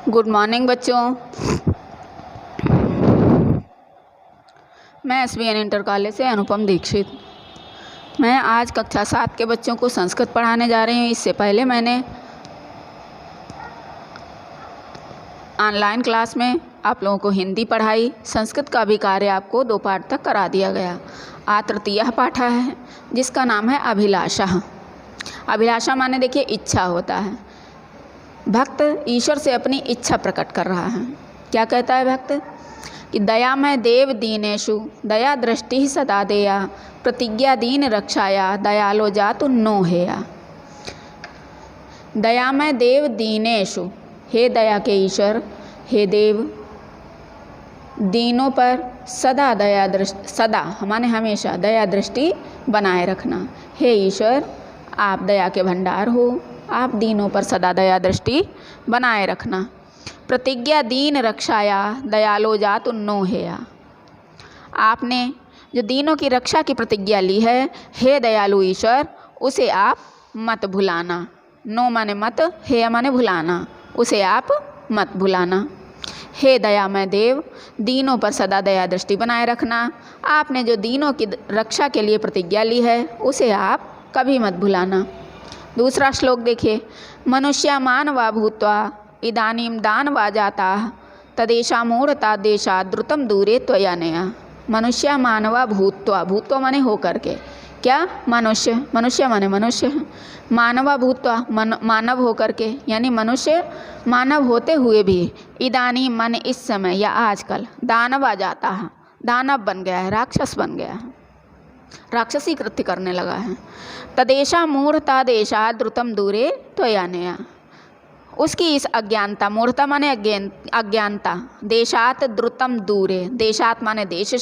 Good morning बच्चों। मैं SBN inter college से अनुपम दीक्षित। मैं आज कक्षा 7 के बच्चों को संस्कृत पढ़ाने जा रही हूँ। इससे पहले मैंने ऑनलाइन क्लास में आप लोगों को हिंदी पढ़ाई। संस्कृत का भी कार्य आपको 2 पाठ तक करा दिया गया। आज तृतीय पाठ है जिसका नाम है अभिलाषा। अभिलाषा माने देखिए इच्छा होता है। भक्त ईश्वर से अपनी इच्छा प्रकट कर रहा है। क्या कहता है भक्त कि दयामय देव दीनेषु दया दृष्टि सदा देया प्रतिज्ञा दीन रक्षाया दयालो जातु नो हेया। दयामय देव दीनेषु, हे दया के ईश्वर, हे देव, दीनों पर सदा दया दृष्टि, सदा माने हमेशा दया दृष्टि बनाए रखना। हे ईश्वर, आप दया के भंडार हो, आप दीनों पर सदा दया दृष्टि बनाए रखना। प्रतिज्ञा दीन रक्षाया दयालो जातु नो हेया। आपने जो दीनों की रक्षा की प्रतिज्ञा ली है, हे दयालु ईश्वर, उसे आप मत भुलाना। नो माने मत, हे माने भुलाना, उसे आप मत भुलाना। हे दयामय देव, दीनों पर सदा दया दृष्टि बनाए रखना। आपने जो दीनों की रक्षा के लिए प्रतिज्ञा ली है, उसे आप कभी मत भुलाना। दूसरा श्लोक देखिए, मनुष्या मानवा भूत्वा इदानीं दानवा जाता तदेशा मूढ़ता देशा द्रुतम दूरे त्वया नया। मनुष्या मानवा भूत्वा, भूत्वा माने होकर के, क्या मनुष्य, मनुष्य माने मनुष्य, मानवा भूत्वा मानव होकर के, यानी मनुष्य मानव होते हुए भी इदानीं माने इस समय या आजकल, दानवा जाता है, दानव बन गया है, राक्षस बन गया है, राक्षसी कृत्य करने लगा है। तदेशा मूढ़ता देशा द्रुतम दूरे त्वयानया। उसकी इस अज्ञानता, मूढ़ता माने अज्ञानता, देशात द्रुतम दूरे, देशात माने देश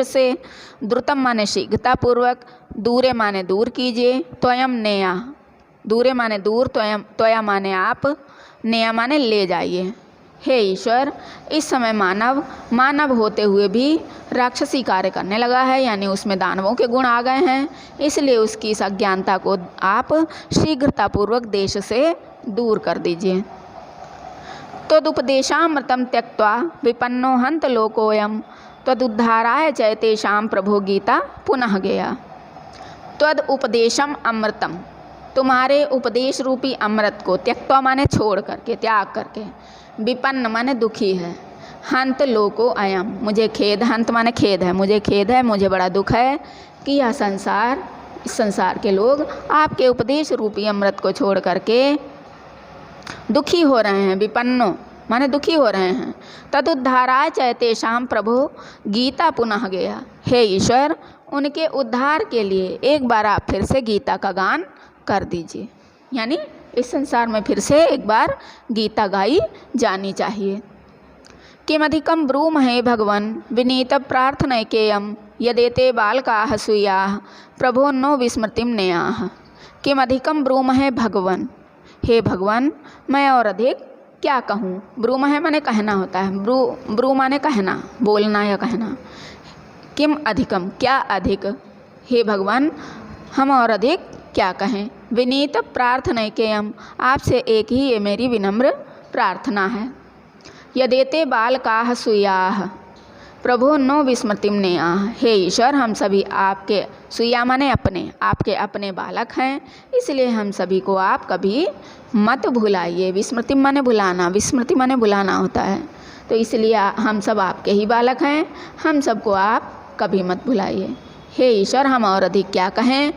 से, द्रुतम माने शीघ्रता पूर्वक, दूरे माने दूर कीजिए, त्वयम नेया, दूरे माने दूर, त्वया माने आप, नेया माने ले जाइए। हे ईश्वर, इस समय मानव होते हुए भी राक्षसी कार्य करने लगा है, यानी उसमें दानवों के गुण आ गए हैं, इसलिए उसकी इस अज्ञानता को आप शीघ्रतापूर्वक देश से दूर कर दीजिए। त्वदुपदेशामृतं त्यक्त्वा विपन्नो हन्त लोकोऽयं त्वदुद्धाराय चैतेषां प्रभो गीता पुनः गया। त्वद उपदेशम अमृतम, तुम्हारे उपदेश रूपी अमृत को, त्यक्त्वा माने छोड़ करके, त्याग करके, विपन्न माने दुखी है, हंत लोको अयम, मुझे खेद, हंत माने खेद है, मुझे खेद है, मुझे बड़ा दुख है कि यह संसार, इस संसार के लोग आपके उपदेश रूपी अमृत को छोड़ करके दुखी हो रहे हैं। विपन्नो माने दुखी हो रहे हैं। तदुद्धाराय चैतेषां प्रभो गीता पुनः गया। हे ईश्वर, उनके उद्धार के लिए एक बार आप फिर से गीता का गान कर दीजिए, यानी इस संसार में फिर से एक बार गीता गाई जानी चाहिए। किमधिकं ब्रूमहे भगवन् विनीत प्रार्थनैकेयं यदेते बालकाः सूयाः प्रभो नो विस्मृतिं नेयाः। किमधिकं ब्रूमहे भगवन्, हे भगवान, मैं और अधिक क्या कहूँ। ब्रूमहे माने कहना होता है, ब्रू माने कहना, बोलना या कहना। किम अधिकम, क्या अधिक, हे भगवान, हम और अधिक क्या कहें। विनीत प्रार्थनैकेयम, आपसे एक ही ये मेरी विनम्र प्रार्थना है। यदेते बालकाः सूयाः प्रभो नो विस्मृतिं नेयाः। हे ईश्वर, हम सभी आपके, सूया माने अपने, आपके अपने बालक हैं, इसलिए हम सभी को आप कभी मत भुलाइए। विस्मृति माने भुलाना, विस्मृति माने भुलाना होता है, तो इसलिए हम सब आपके ही बालक हैं, हम सबको आप कभी मत भुलाइए। हे ईश्वर, हम और अधिक क्या कहें।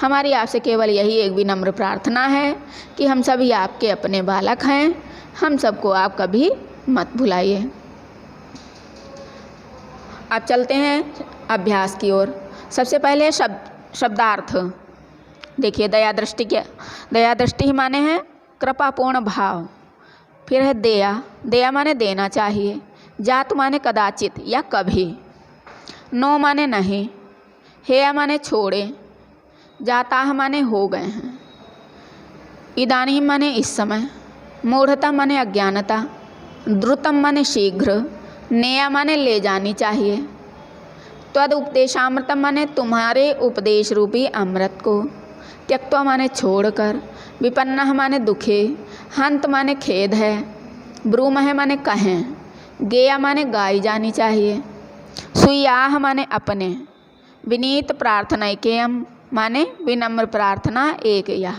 हमारी आपसे केवल यही एक विनम्र प्रार्थना है कि हम सभी आपके अपने बालक हैं, हम सबको आप कभी मत भुलाइए। अब चलते हैं अभ्यास की ओर। सबसे पहले शब्दार्थ देखिए। दया दृष्टि, क्या दया दृष्टि माने है कृपापूर्ण भाव। फिर है दया, दया माने देना चाहिए। जात माने कदाचित या कभी। नो माने नहीं। हेया माने छोड़े। जाता माने हो गए हैं। इदानीं माने इस समय। मूढ़ता माने अज्ञानता। द्रुतम माने शीघ्र। नेया माने ले जानी चाहिए। त्वद उपदेशामृतम माने तुम्हारे उपदेश रूपी अमृत को। त्यक्त्वा माने छोड़कर। विपन्नः माने दुखे। हंत माने खेद है। ब्रूमहे माने कहें, गेया माने गाई जानी चाहिए, सुयाह माने अपने, विनीत प्रार्थनैकेयम माने विनम्र प्रार्थना एक यह।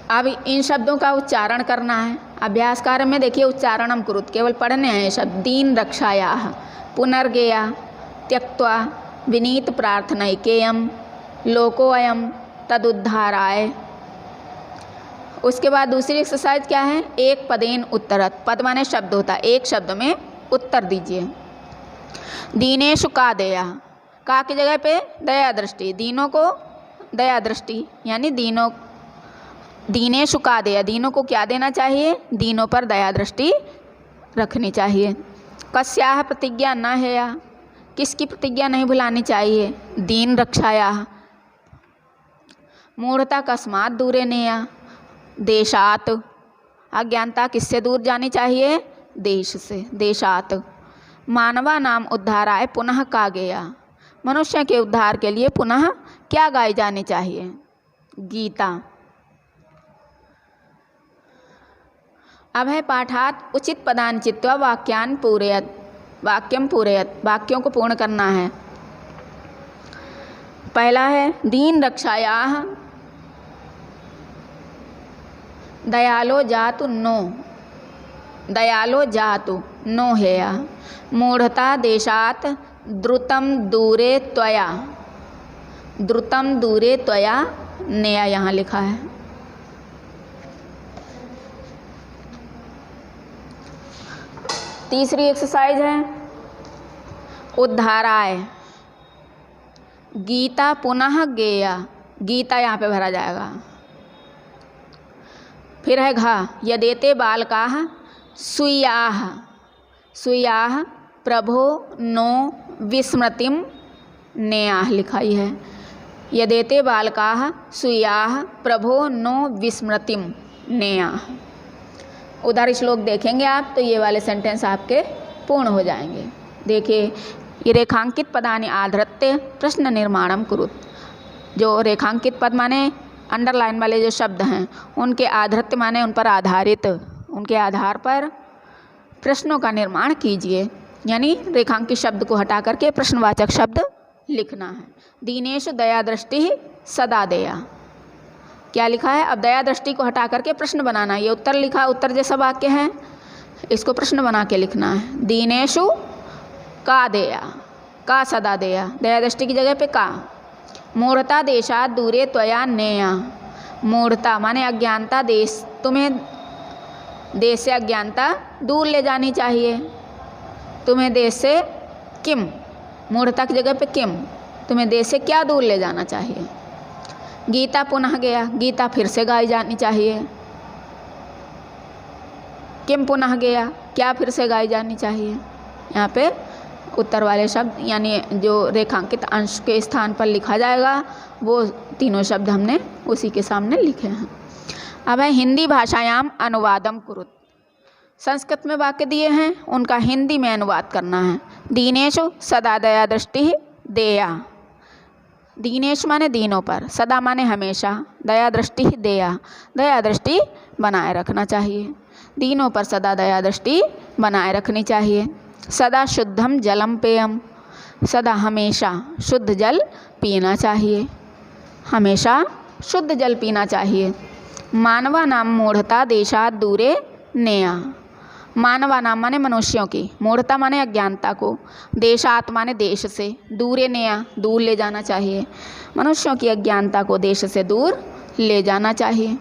अब इन शब्दों का उच्चारण करना है। अभ्यास कार्य में देखिए उच्चारणम कुरुत, केवल पढ़ने हैं शब्द। दीन रक्षायाः, पुनर्गेया, त्यक्त्वा, विनीत प्रार्थनैकेयम, लोकोऽयं तदुद्धाराय। उसके बाद दूसरी एक्सरसाइज क्या है, एक पदेन उत्तरत। पद माने शब्द होता है, एक शब्द में उत्तर दीजिए। दीनेषु का देया, का की जगह पे दया दृष्टि, दीनों को दया दृष्टि, यानी दीनों, दीनेषु का देया, दीनों को क्या देना चाहिए, दीनों पर दया दृष्टि रखनी चाहिए। कस्याः प्रतिज्ञा न हेया, किसकी प्रतिज्ञा नहीं भुलानी चाहिए, दीन रक्षायाः। मूढ़ता कस्मात् दूरे नेया, देशात, अज्ञानता किससे दूर जानी चाहिए, देश से, देशात। मानवा नाम उद्धाराय पुनः का गेया, मनुष्य के उद्धार के लिए पुनः क्या गाई जानी चाहिए, गीता। अब है पाठात उचित पदान चित्वा वाक्यान पूरयत, वाक्यम पूरयत, वाक्यों को पूर्ण करना है। पहला है दीन रक्षायाः, दयालो जातु नो, दयालो जातु नो हेया, मूढ़ता देशात द्रुतम दूरे त्वया, द्रुतम दूरे त्वया नेया यहाँ लिखा है। तीसरी एक्सरसाइज है उद्धाराय, गीता पुनः गेया, गीता यहाँ पे भरा जाएगा। फिर है घा, यदेते बालकाः सुयाः, सुयाः प्रभो नो विस्मृतिम नेयाः लिखाई है। यदेते बालकाः सुयाः प्रभो नो विस्मृतिम नेयाः। उदाहरण श्लोक देखेंगे आप तो ये वाले सेंटेंस आपके पूर्ण हो जाएंगे। देखिए ये रेखांकित पदानि आधृत्य प्रश्न निर्माणम कुरुत, जो रेखांकित पद माने अंडरलाइन वाले जो शब्द हैं उनके आधृत्य माने उन पर आधारित, उनके आधार पर प्रश्नों का निर्माण कीजिए, यानी रेखांकित शब्द को हटा करके प्रश्नवाचक शब्द लिखना है। दीनेषु दया दृष्टि सदा देया, क्या लिखा है, अब दया दृष्टि को हटा करके प्रश्न बनाना। ये उत्तर लिखा, उत्तर जैसा वाक्य है, इसको प्रश्न बना के लिखना है। दीनेषु का देया, का सदा देया, दया दृष्टि की जगह पे का। मूढ़ता देशात दूरे त्वया नेया, मूढ़ता माने अज्ञानता, देश, तुम्हें देश से अज्ञानता दूर ले जानी चाहिए, तुम्हें देश से किम, मूढ़ता की जगह पे किम, तुम्हें देश से क्या दूर ले जाना चाहिए। गीता पुनः गया, गीता फिर से गाई जानी चाहिए। किम पुनः गया, क्या फिर से गाई जानी चाहिए। यहाँ पे उत्तर वाले शब्द यानी जो रेखांकित अंश के स्थान पर लिखा जाएगा वो तीनों शब्द हमने उसी के सामने लिखे हैं। अब है हिंदी भाषायाम अनुवादम कुरुत, संस्कृत में वाक्य दिए हैं उनका हिंदी में अनुवाद करना है। दीनेषु सदा दया दृष्टि देया, दीनेश माने दीनों पर, सदा माने हमेशा, दया दृष्टि देया, दया दृष्टि बनाए रखना चाहिए, दीनों पर सदा दया दृष्टि बनाए रखनी चाहिए। सदा शुद्धम जलम पेयम, सदा हमेशा शुद्ध जल पीना चाहिए, हमेशा शुद्ध जल पीना चाहिए। मानवा नाम मूढ़ता देशात दूरे नेया, मानवा नाम माने मनुष्यों की, मूढ़ता माने अज्ञानता को, देशात माने देश से, दूरे नेया दूर ले जाना चाहिए, मनुष्यों की अज्ञानता को देश से दूर ले जाना चाहिए।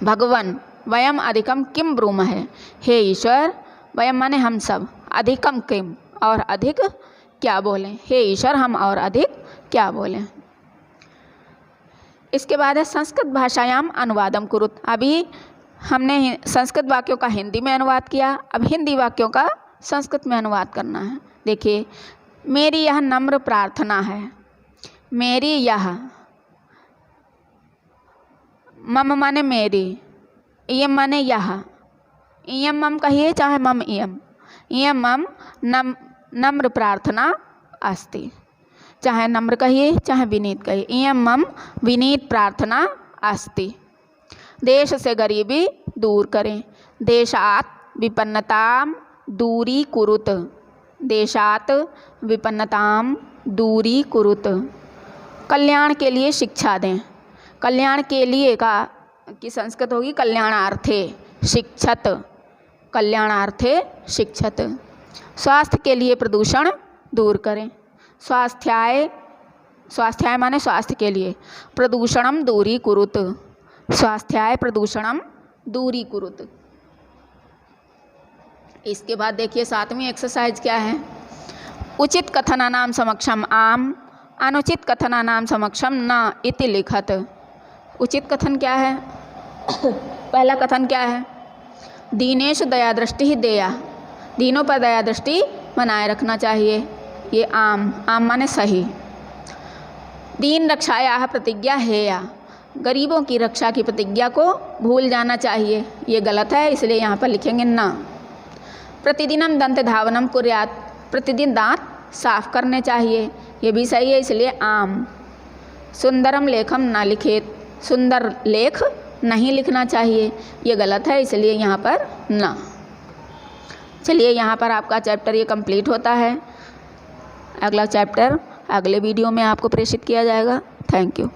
भगवन वयम अधिकम किम ब्रूम है, हे ईश्वर, वयम माने हम सब, अधिकम किम और अधिक क्या बोलें, हे ईश्वर हम और अधिक क्या बोलें। इसके बाद है संस्कृत भाषायाम अनुवादम कुरुत, अभी हमने संस्कृत वाक्यों का हिंदी में अनुवाद किया, अब हिंदी वाक्यों का संस्कृत में अनुवाद करना है। देखिए मेरी यह नम्र प्रार्थना है, मेरी यह, मम माने मेरी, इयम माने यह, इयम मम कहिए चाहे मम इयम, इयम मम नम्र प्रार्थना अस्ति, चाहे नम्र कहिए चाहे विनीत कहिए, इयम मम विनीत प्रार्थना अस्ति। देश से गरीबी दूर करें। देशात विपन्नताम दूरी कुरुत, देशात विपन्नताम दूरी कुरुत। कल्याण के लिए शिक्षा दें। कल्याण के लिए की संस्कृत होगी कल्याणार्थे शिक्षत, कल्याणार्थे शिक्षत। स्वास्थ्य के लिए प्रदूषण दूर करें। स्वास्थ्याय, स्वास्थ्याय माने स्वास्थ्य के लिए, प्रदूषणम दूरी कुरुत, स्वास्थ्याय प्रदूषणम दूरी कुरुत। इसके बाद देखिए 7वीं एक्सरसाइज क्या है। उचित कथनानां समक्षम आम, अनुचित कथनानां समक्षम न इति लिखत। उचित कथन क्या है? पहला कथन क्या है? दीनेषु दया दृष्टि ही देया, दीनों पर दया दृष्टि बनाए रखना चाहिए, ये आम, आम माने सही। दीन रक्षाया प्रतिज्ञा हेया, गरीबों की रक्षा की प्रतिज्ञा को भूल जाना चाहिए, ये गलत है, इसलिए यहाँ पर लिखेंगे ना। प्रतिदिनम दंत धावनम कुर्यात, प्रतिदिन दांत साफ करने चाहिए, ये भी सही है, इसलिए आम। सुंदरम लेखम ना लिखेत, सुंदर लेख नहीं लिखना चाहिए, ये गलत है, इसलिए यहाँ पर ना। चलिए यहाँ पर आपका चैप्टर ये कंप्लीट होता है। अगला चैप्टर अगले वीडियो में आपको प्रेषित किया जाएगा। Thank you.